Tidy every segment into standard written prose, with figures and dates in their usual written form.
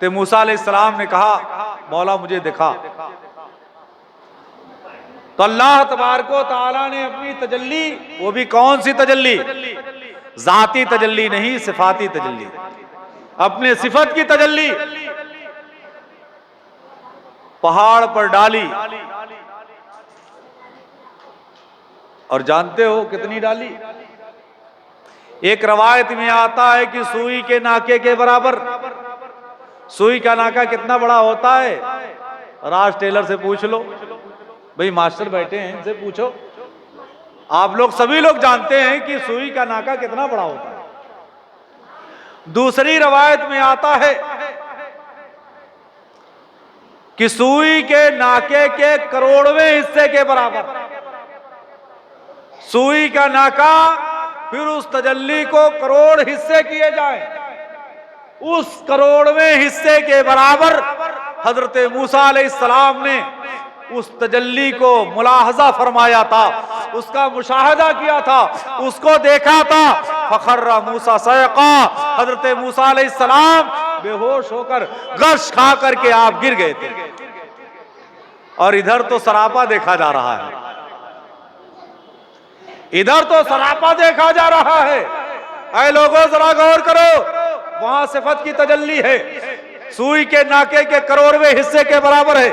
तो मूसा अलैहिस्सलाम ने कहा मौला मुझे दिखा। तो अल्लाह तबारक व तआला ने अपनी तजल्ली, वो भी कौन सी तजल्ली, जाती तजल्ली नहीं, सिफाती तजल्ली, अपने सिफत की तजल्ली पहाड़ पर डाली। और जानते हो कितनी डाली? एक रवायत में आता है कि सुई के नाके के बराबर। सुई का नाका कितना बड़ा होता है? राज टेलर से पूछ लो, भाई मास्टर बैठे हैं, इनसे पूछो। आप लोग सभी लोग जानते हैं कि सुई का नाका कितना बड़ा होता है। दूसरी रवायत में आता है कि सुई के नाके के करोड़वें हिस्से के बराबर। सुई का नाका, फिर उस तजल्ली को करोड़ हिस्से किए जाएं, उस करोड़वें हिस्से के बराबर हजरत मूसा अलैहिस्सलाम ने उस तजल्ली को मुलाहजा फरमाया था, उसका मुशाहदा किया था, उसको देखा था। फखर्रा मूसा सयक़ा, हजरत मूसा अलैहिस्सलाम बेहोश होकर गश खा करके आप गिर गए थे। और इधर तो सरापा देखा जा रहा है, इधर तो सरापा देखा जा रहा है। ऐ लोगों जरा गौर करो, वहां सिफत की तजल्ली है, सुई के नाके के करोड़वें हिस्से के बराबर है।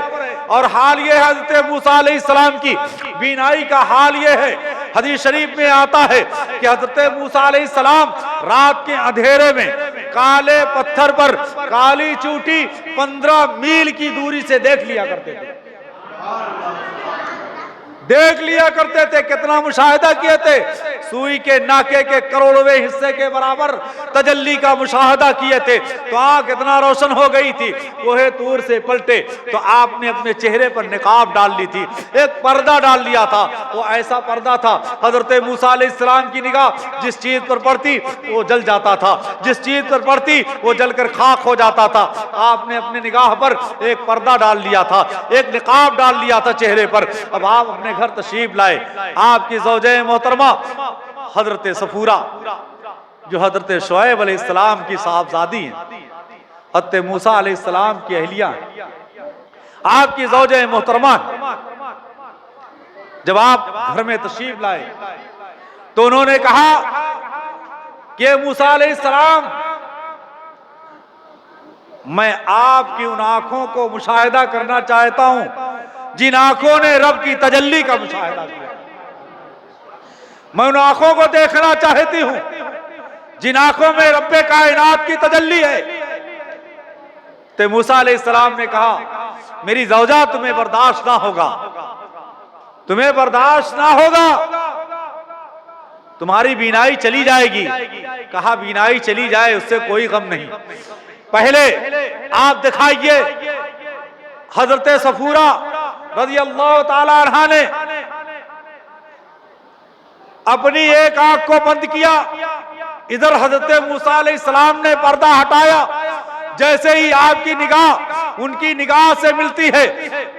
और हाल ये है हज़रत मूसा अलैहिस्सलाम की बीनाई का हाल ये है, हदीस शरीफ में आता है कि हज़रत मूसा अलैहिस्सलाम रात के अंधेरे में काले पत्थर पर काली चूटी 15 मील की दूरी से देख लिया करते थे, देख लिया करते थे। कितना मुशाहिदा किए थे, सुई के नाके के करोड़वें हिस्से के बराबर तजल्ली का मुशाहिदा किए थे। तो आंख इतना रोशन हो गई थी। कोहे तूर से पलटे तो आपने अपने चेहरे पर निकाब डाल ली थी, एक पर्दा डाल लिया था। वो ऐसा पर्दा था, हजरत मूसा अलैहिस्सलाम की निगाह जिस चीज पर पड़ती वो जल जाता था, जिस चीज पर पड़ती वो जलकर खाक हो जाता था। आपने अपनी निगाह पर एक पर्दा डाल लिया था, एक निकाब डाल लिया था चेहरे पर। अब आप अपने घर तशरीफ लाए, आपकी ज़ौजे मोहतरमा हजरत सफूरा जो हजरत शुएब अलैहिस्सलाम की साहबजादी हैं, हजरत मूसा अलैहिस्सलाम की अहलिया, आपकी ज़ौजे मोहतरमा, जब आप घर में तशरीफ लाए तो उन्होंने कहा कि मूसा अलैहिस्सलाम, मैं आपकी उन आंखों को मुशाहिदा करना चाहता हूं जिन आंखों ने रब की तजल्ली का मुशाहिदा किया। मैं उन आंखों को देखना चाहती हूं जिन आंखों में रब्बे कायनात की तजल्ली है। तो मूसा अलैहिस्सलाम ने कहा मेरी ज़ौजा तुम्हें बर्दाश्त ना होगा, तुम्हें बर्दाश्त ना होगा, तुम्हारी बीनाई चली जाएगी। कहा बीनाई चली जाए उससे कोई गम नहीं, पहले आप दिखाइए। हजरत सफूरा रज़ी अल्लाह ताला अन्हा ने अपनी एक आंख को बंद किया, इधर हजरत मूसा अलैहिस्सलाम ने पर्दा हटाया। जैसे ही आपकी निगाह उनकी निगाह से मिलती है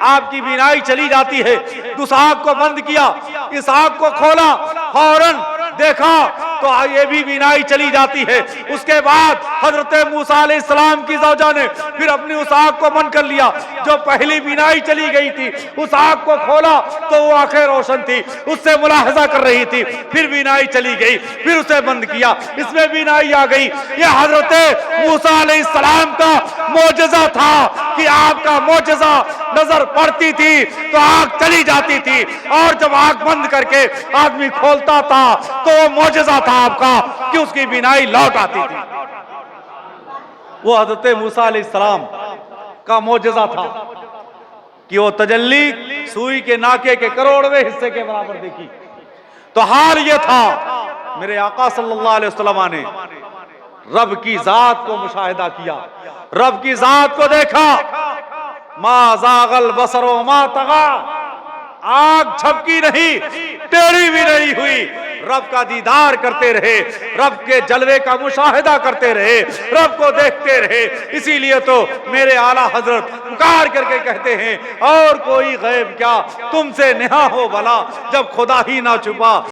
आपकी बीनाई चली जाती है। उस आंख को बंद किया, इस आंख को खोला, फौरन देखा तो ये भी बीनाई चली जाती है। उसके बाद हजरत मूसा अलैहिस्सलाम की ज़ौजा ने फिर अपनी उस आंख को बंद कर लिया, जो पहली बीनाई चली गई थी। उस आंख को खोला तो वो आंखें रोशन थी, उससे मुलाहजा कर रही थी, फिर बीनाई चली गई, फिर उसे बंद किया, इसमें बीनाई आ गई। ये हजरत मूसा अलैहिस्सलाम का मोजज़ा था कि आपका मोजज़ा नजर पड़ती थी तो आंख चली जाती थी, और जब आंख बंद करके आदमी खोलता था तो वो मोजज़ा था आपका कि उसकी बीनाई लौट आती थी। वो हजरत मूसा अलैहिस्सलाम का मोजज़ा था कि वो तजल्ली सुई के नाके के करोड़वें हिस्से के बराबर देखी। तो हाल ये था, मेरे आका सल्लल्लाहु अलैहि वसल्लम ने रब की जात को मुशाहिदा किया, रब की जात को देखा। मा ज़ागल बसरो मा तगा, आंख झपकी नहीं, टेढ़ी भी नहीं हुई, रब का दीदार करते रहे, रब के जलवे का मुशाहिदा करते रहे, रब को देखते रहे। इसीलिए तो मेरे आला हजरत पुकार करके कहते हैं और कोई गैब क्या तुमसे नेहा हो भला, जब खुदा ही ना छुपा